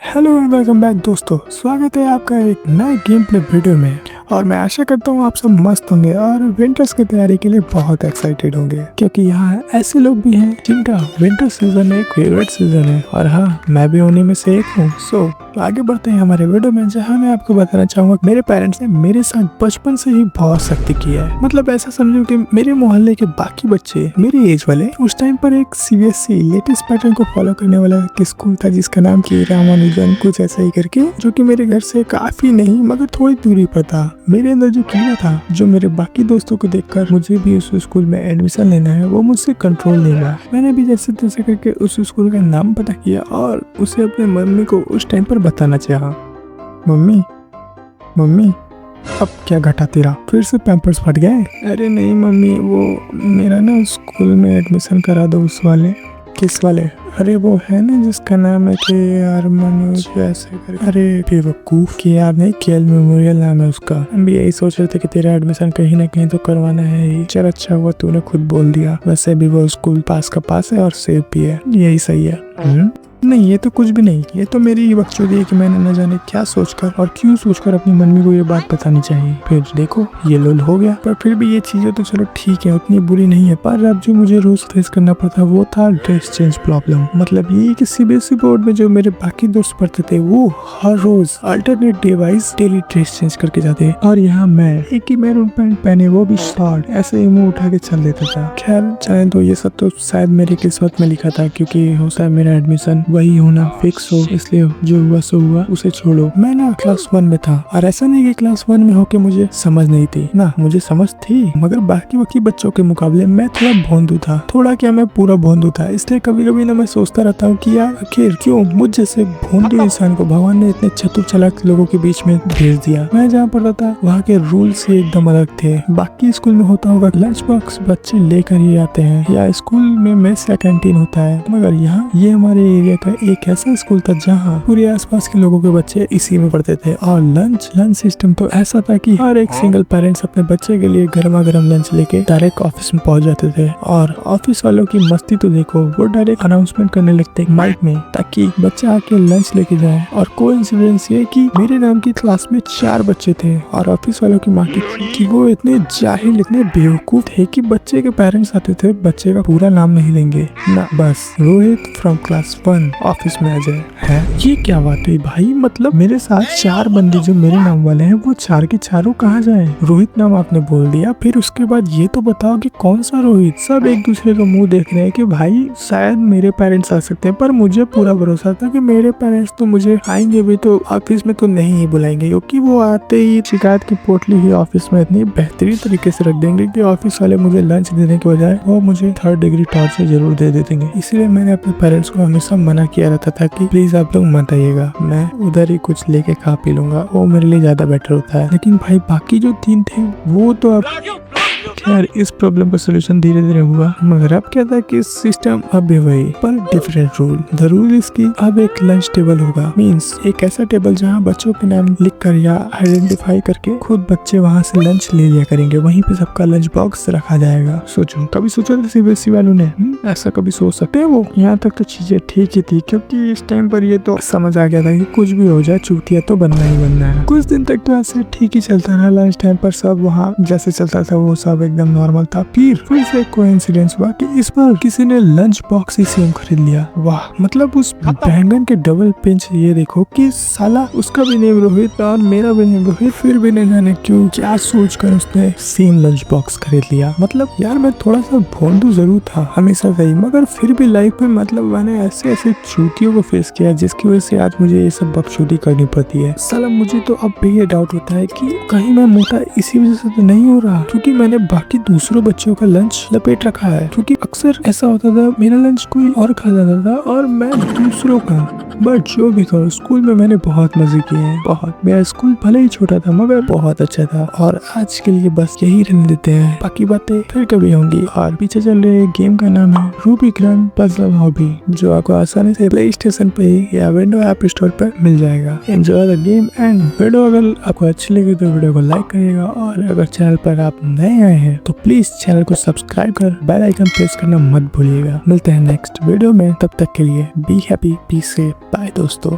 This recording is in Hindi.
हेलो एंड वेलकम बैक दोस्तों, स्वागत है आपका एक नए गेम प्ले वीडियो में। और मैं आशा करता हूँ आप सब मस्त होंगे और विंटर्स की तैयारी के लिए बहुत एक्साइटेड होंगे, क्योंकि यहाँ ऐसे लोग भी हैं जिनका विंटर सीजन एक फेवरेट सीजन है। और हाँ, मैं भी उन्हीं में से एक हूँ। सो आगे बढ़ते हैं हमारे वीडियो में, जहाँ मैं आपको बताना चाहूँगा मेरे पेरेंट्स ने मेरे साथ बचपन से ही बहुत सख्ती किया है। मतलब ऐसा समझो कि मेरे मोहल्ले के बाकी बच्चे मेरे एज वाले उस टाइम पर एक सीबीएसई लेटेस्ट पैटर्न को फॉलो करने वाला एक स्कूल था जिसका नाम की रामानुजन कुछ ऐसा ही करके, जो कि मेरे घर से काफी नहीं मगर थोड़ी दूरी पर था। मेरे अंदर जो कीड़ा था, जो मेरे बाकी दोस्तों को देखकर मुझे भी उस स्कूल में एडमिशन लेना है, वो मुझसे कंट्रोल नहीं हुआ। मैंने भी जैसे तैसे करके उस स्कूल का नाम पता किया और उसे अपने मम्मी को उस टाइम पर बताना चाहा। मम्मी मम्मी अब क्या घटा तेरा, फिर से पैम्पर्स फट गए? अरे नहीं मम्मी, वो मेरा ना स्कूल में एडमिशन करा दो उस वाले। किस वाले? अरे वो है ना जिसका नाम है के यार मनोज ऐसे कर। अरे बेवकूफ, के यार नहीं, केएल मेमोरियल नाम है उसका। हम भी यही सोच रहे थे कि तेरा एडमिशन कहीं ना कहीं तो करवाना है ही। चल अच्छा हुआ तूने खुद बोल दिया। वैसे भी वो स्कूल पास का पास है और सेफ भी है, यही सही है। नहीं, ये तो कुछ भी नहीं, ये तो मेरी बकचोदी है कि मैंने न जाने क्या सोचकर और क्यों सोचकर अपनी मम्मी को ये बात बतानी चाहिए। फिर देखो ये लोल हो गया। पर फिर भी ये चीजें तो चलो ठीक है, उतनी बुरी नहीं है। पर अब जो मुझे रोज फेस करना पड़ता वो था ड्रेस चेंज प्रॉब्लम। मतलब ये कि सीबीएसई बोर्ड में जो मेरे बाकी दोस्त पढ़ते थे वो हर रोज alternate day wise daily dress change करके जाते, और यहाँ मैं एक ही मैरून पैंट पहने, वो भी शॉर्ट, ऐसे ही मुंह उठा के चल देता था। खैर चाहे तो ये सब तो शायद मेरी किस्मत में लिखा था, क्योंकि हो सकता है मेरा एडमिशन वही होना फिक्स हो, इसलिए जो हुआ सो हुआ, उसे छोड़ो। मैं ना क्लास 1 में था, और ऐसा नहीं कि क्लास 1 में होके मुझे समझ नहीं थी ना, मुझे समझ थी, मगर बाकी बच्चों के मुकाबले मैं थोड़ा भोंदू था। थोड़ा क्या, मैं पूरा भोंदू था। इसलिए कभी कभी ना मैं सोचता रहता हूँ कि यार आखिर क्यों मुझ जैसे भोंदू इंसान को भगवान ने इतने चतुर चालाक लोगों के बीच में भेज दिया। मैं जहाँ पढ़ता था वहाँ के रूल्स ही एकदम अलग थे। बाकी स्कूल में होता होगा लंच बॉक्स बच्चे लेकर ही आते हैं, या स्कूल में मेस या कैंटीन होता है, मगर यहाँ ये हमारे एरिया का एक ऐसा स्कूल था जहाँ पूरे आसपास के लोगों के बच्चे इसी में पढ़ते थे। और लंच सिस्टम तो ऐसा था कि हर एक सिंगल पेरेंट्स अपने बच्चे के लिए गर्मा गर्म लंच लेके डायरेक्ट ऑफिस में पहुंच जाते थे। और ऑफिस वालों की मस्ती तो देखो, वो डायरेक्ट अनाउंसमेंट करने लगते माइक में ताकि बच्चा आके लंच लेके जाए। और कोइंसिडेंस ये कि मेरे नाम की क्लास में 4 बच्चे थे, और ऑफिस वालों की मार्केट थी कि वो इतने जाहिल, इतने बेवकूफ थे कि बच्चे के पेरेंट्स आते थे, बच्चे का पूरा नाम नहीं लेंगे ना, बस रोहित फ्रॉम क्लास 1 ऑफिस में आ जाए। है ये क्या बात है भाई? मतलब मेरे साथ 4 बंदे जो मेरे नाम वाले हैं, वो 4 के चारों कहाँ जाए? रोहित नाम आपने बोल दिया, फिर उसके बाद ये तो बताओ कि कौन सा रोहित? सब एक दूसरे का मुंह देख रहे हैं कि भाई शायद मेरे पेरेंट्स आ सकते हैं, पर मुझे पूरा भरोसा था कि मेरे पेरेंट्स तो मुझे आएंगे भी तो ऑफिस में तो नहीं ही बुलाएंगे, क्योंकि वो आते ही शिकायत की पोटली ही ऑफिस में इतनी बेहतरीन तरीके से रख देंगे कि ऑफिस वाले मुझे लंच देने के बजाय वो मुझे 3rd डिग्री टॉर्चर जरूर दे देंगे। इसलिए मैंने अपने पेरेंट्स को हमेशा मना किया रहता था कि प्लीज आप लोग मत आइएगा, मैं उधर ही कुछ लेके खा पी लूंगा, वो मेरे लिए ज्यादा बेटर होता है। लेकिन भाई बाकी जो 3 थे वो तो अब खैर इस प्रॉब्लम का सोल्यूशन धीरे धीरे हुआ, मगर अब क्या था कि सिस्टम अब भी वही, पर different rule. The rule is की अब एक लंच टेबल होगा, मींस एक ऐसा टेबल जहां बच्चों के नाम लिखकर या आइडेंटिफाई करके खुद बच्चे वहां से लंच ले लिया करेंगे, वहीं पे सबका लंच बॉक्स रखा जाएगा। सोचो, कभी सोचा था सीबीएसई वालों ने ऐसा कभी सोच सकते हैं? वो यहाँ तक तो चीजें ठीक ही थी, क्योंकि इस टाइम पर ये तो समझ आ गया था कि कुछ भी हो जाए चूतिया तो बनना ही बनना है। कुछ दिन तक तो ऐसे ठीक ही चलता रहा, लंच टाइम पर सब वहाँ जैसे चलता था वो सब एकदम नॉर्मल था। फिर से कोइंसिडेंस हुआ कि इस बार किसी ने लंच बॉक्स ही सेम खरीद लिया। वाह, मतलब उस बैंगन के डबल पिंच, ये देखो कि साला उसका भी नेम रोहित और मेरा भी नेम रोहित, फिर भी नहीं जाने क्यों क्या सोचकर उसने सेम लंच बॉक्स खरीद लिया। मतलब यार मैं थोड़ा सा भोंदू जरूर था हमेशा से ही, मगर फिर भी लाइफ में मतलब मैंने ऐसे चूतियों को फेस किया जिसकी वजह से आज मुझे ये सब बकचोदी करनी पड़ती है। साला मुझे तो अब भी ये डाउट होता है कि कहीं मैं मोटा इसी वजह से तो नहीं हो रहा क्योंकि मैंने बाकी दूसरों बच्चों का लंच लपेट रखा है। क्योंकि अक्सर ऐसा होता था मेरा लंच कोई और खा जाता था और मैं दूसरों का। बट जो भी कहो, स्कूल में मैंने बहुत मजे किए हैं, बहुत। मेरा स्कूल भले ही छोटा था मगर बहुत अच्छा था। और आज के लिए बस यही रहने देते हैं, बाकी बातें फिर कभी होंगी। और पीछे चल रहे गेम का नाम है रूबी ग्रांड पजल हॉबी, जो आपको आसानी से प्ले स्टेशन पे या विंडो ऐप स्टोर पर मिल जाएगा। Enjoy the game and video अगर आपको अच्छी लगी तो वीडियो को लाइक करिएगा, और अगर चैनल पर आप नए आए हैं तो प्लीज चैनल को सब्सक्राइब कर बेल आइकन प्रेस करना मत भूलिएगा। मिलते हैं नेक्स्ट वीडियो में, तब तक के लिए be happy, be safe, bye दोस्तों।